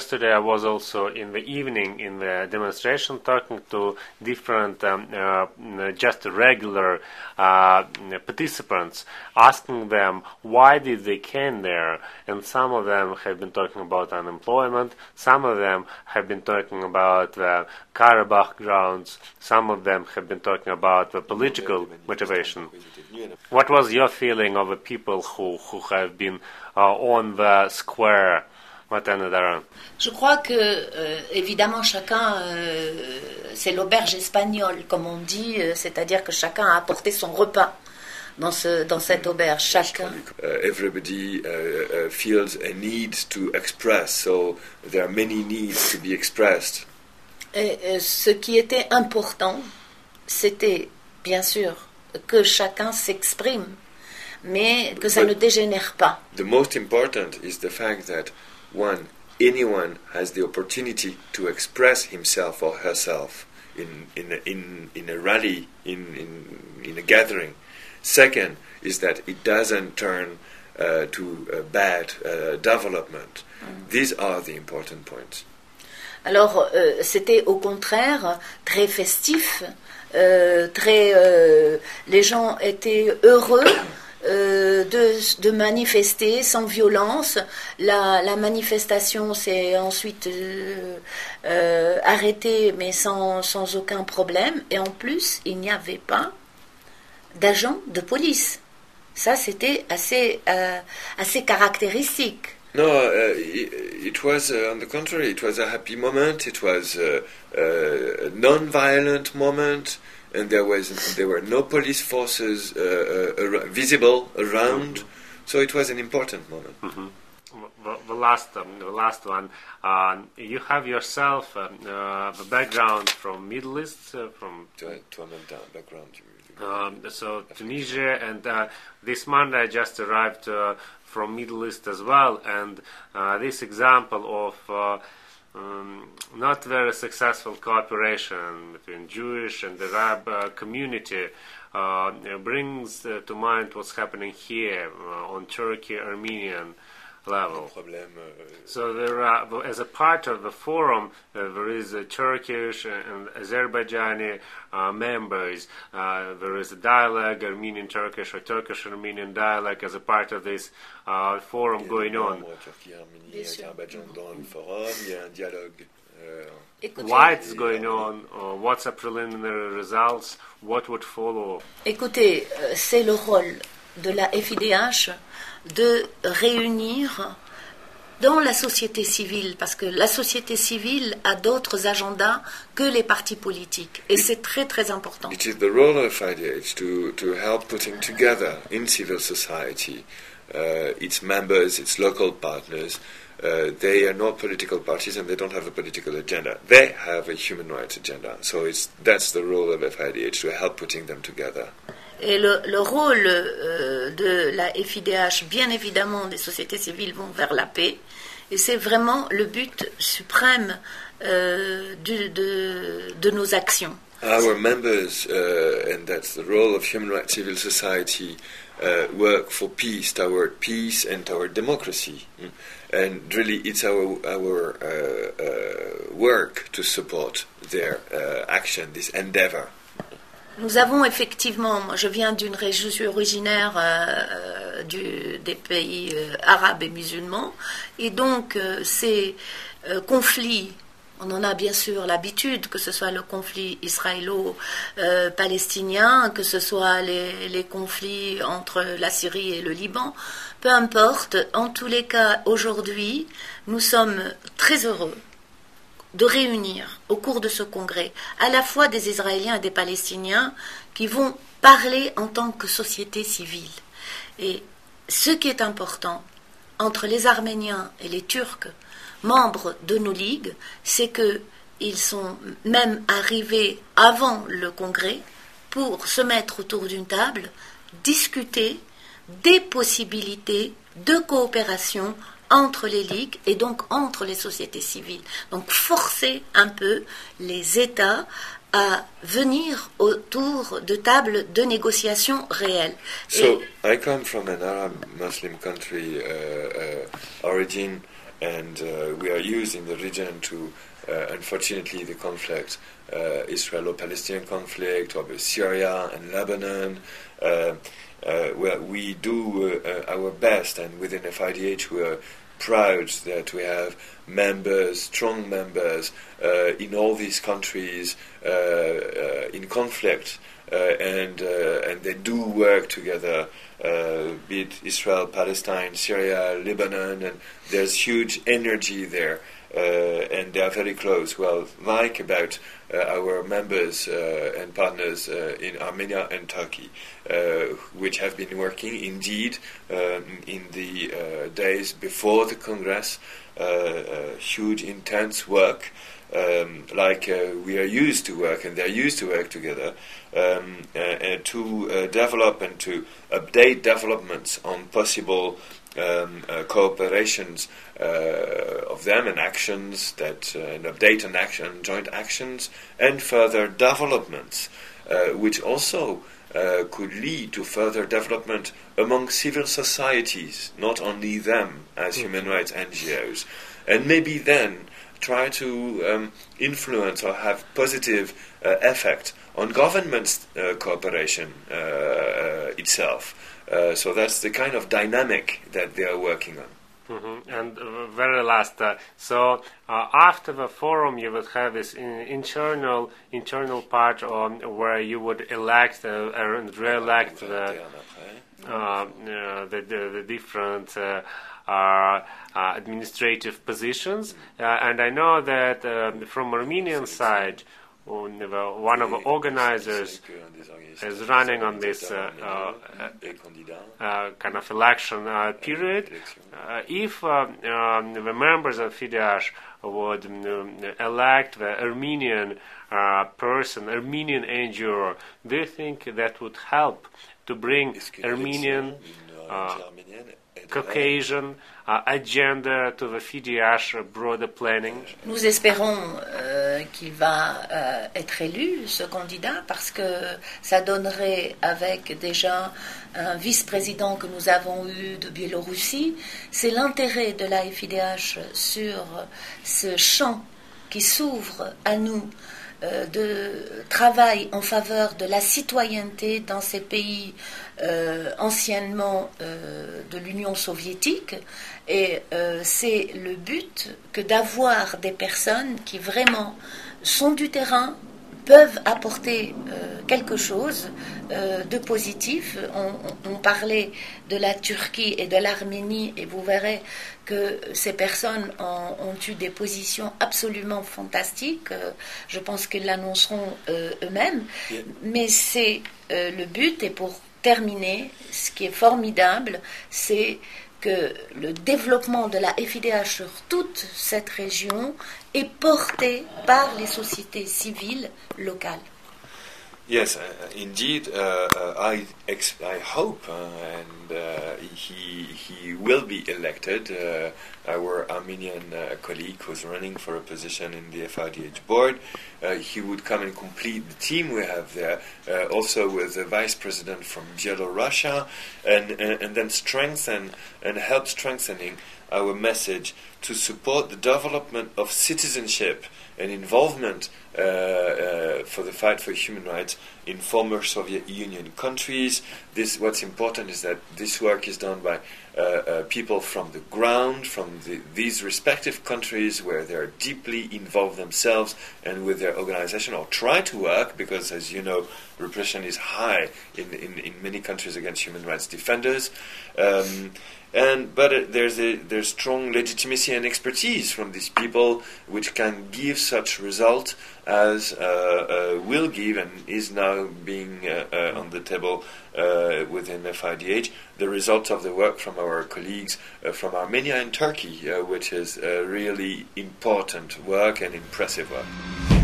yesterday I was also in the evening in the demonstration talking to different just regular participants, asking them why did they came there, and some of them have been talking about unemployment, some of them have been talking about the Karabakh grounds, some of them have been talking about the political motivation. What was your feeling of the people who have been on the square? Je crois que, évidemment, chacun, c'est l'auberge espagnole, comme on dit, c'est-à-dire que chacun a apporté son repas dans cette auberge. Chacun. Everybody feels a need to express, so there are many needs to be expressed. Et ce qui était important, c'était, bien sûr, que chacun s'exprime, mais que ça ne dégénère pas. The most important is the fact that anyone has the opportunity to express himself or herself in a rally, in a gathering. Second is that it doesn't turn to a bad development. These are the important points. Alors, c'était au contraire très festif, les gens étaient heureux de manifester sans violence. La manifestation s'est ensuite arrêtée, mais sans aucun problème. Et en plus, il n'y avait pas d'agents de police. Ça, c'était assez caractéristique. No, it was, on the contrary, it was a happy moment. It was a non-violent moment, and there were no police forces visible around. So it was an important moment. The last one. You have yourself the background from Middle East, from background. So Tunisia, and this Monday I just arrived from Middle East as well, and this example of not very successful cooperation between Jewish and Arab community brings to mind what's happening here on Turkey-Armenian level. So there are, as a part of the forum, there is a Turkish and Azerbaijani members. There is a dialogue, Armenian-Turkish or Turkish-Armenian dialogue as a part of this forum going on. Why it's going on, what's the preliminary results, what would follow? Écoutez, c'est le rôle de la FIDH de réunir dans la société civile, parce que la société civile a d'autres agendas que les partis politiques, et c'est très très important. It is the role of FIDH to help putting together in civil society its members, its local partners. They are not political parties and they don't have a political agenda. They have a human rights agenda. So that's the role of FIDH, to help putting them together. Et le rôle de la FIDH, bien évidemment, des sociétés civiles vont vers la paix, et c'est vraiment le but suprême de nos actions. Our members, and that's the role of human rights civil society, work for peace, toward peace and toward democracy. And really it's our work to support their action, this endeavor. Nous avons effectivement, moi je viens d'une région, je suis originaire des pays arabes et musulmans, et donc ces conflits, on en a bien sûr l'habitude, que ce soit le conflit israélo-palestinien, que ce soit les conflits entre la Syrie et le Liban, peu importe, en tous les cas aujourd'hui, nous sommes très heureux de réunir au cours de ce congrès à la fois des Israéliens et des Palestiniens qui vont parler en tant que société civile. Et ce qui est important entre les Arméniens et les Turcs, membres de nos ligues, c'est qu'ils sont même arrivés avant le congrès pour se mettre autour d'une table, discuter des possibilités de coopération entre les ligues et donc entre les sociétés civiles. Donc forcer un peu les États à venir autour de tables de négociation réelles. So I come from an Arab Muslim country origin, and we are used in the region to, unfortunately, the conflict, Israelo-Palestinian conflict, or Syria and Lebanon. Well, we do our best, and within FIDH we are proud that we have members, strong members, in all these countries in conflict, and they do work together, be it Israel, Palestine, Syria, Lebanon, and there's huge energy there, and they are very close. Well, like about our members and partners in Armenia and Turkey, which have been working indeed in the days before the Congress, huge intense work, like we are used to work, and they're used to work together, to develop and to update developments on possible cooperations of them and actions that and update and action, joint actions, and further developments, which also could lead to further development among civil societies, not only them as human rights NGOs, and maybe then try to influence or have positive effect on government's cooperation itself. So that's the kind of dynamic that they are working on. Mm-hmm. And very last, so after the forum, you would have this internal part where you would elect and re-elect the different administrative positions. And I know that from Armenian side, one of the organizers is running on this kind of election period. If the members of FIDH would elect the Armenian person, Armenian NGO, do you think that would help to bring Armenian Caucasian agenda to the FIDH broader planning? Nous espérons qu'il va être élu, ce candidat, parce que ça donnerait, avec déjà un vice-président que nous avons eu de Biélorussie, c'est l'intérêt de la FIDH sur ce champ qui s'ouvre à nous de travail en faveur de la citoyenneté dans ces pays anciennement de l'Union soviétique, et c'est le but que d'avoir des personnes qui vraiment sont du terrain, peuvent apporter quelque chose de positif. On parlait de la Turquie et de l'Arménie, et vous verrez que ces personnes ont eu des positions absolument fantastiques. Je pense qu'ils l'annonceront eux-mêmes. Yeah. Mais c'est le but, et pour terminer, ce qui est formidable, c'est que le développement de la FIDH sur toute cette région est porté par les sociétés civiles locales. Yes, indeed. I hope, and he will be elected. Our Armenian colleague who's running for a position in the FIDH board, he would come and complete the team we have there, also with the vice president from Belarus, and then strengthen and help strengthening our message to support the development of citizenship and involvement for the fight for human rights in former Soviet Union countries. What's important is that this work is done by people from the ground, from these respective countries where they're deeply involved themselves and with their organization, or try to work, because as you know, repression is high in many countries against human rights defenders. But there's strong legitimacy and expertise from these people, which can give such result as will give and is now being on the table within FIDH, the result of the work from our colleagues from Armenia and Turkey, which is really important work and impressive work.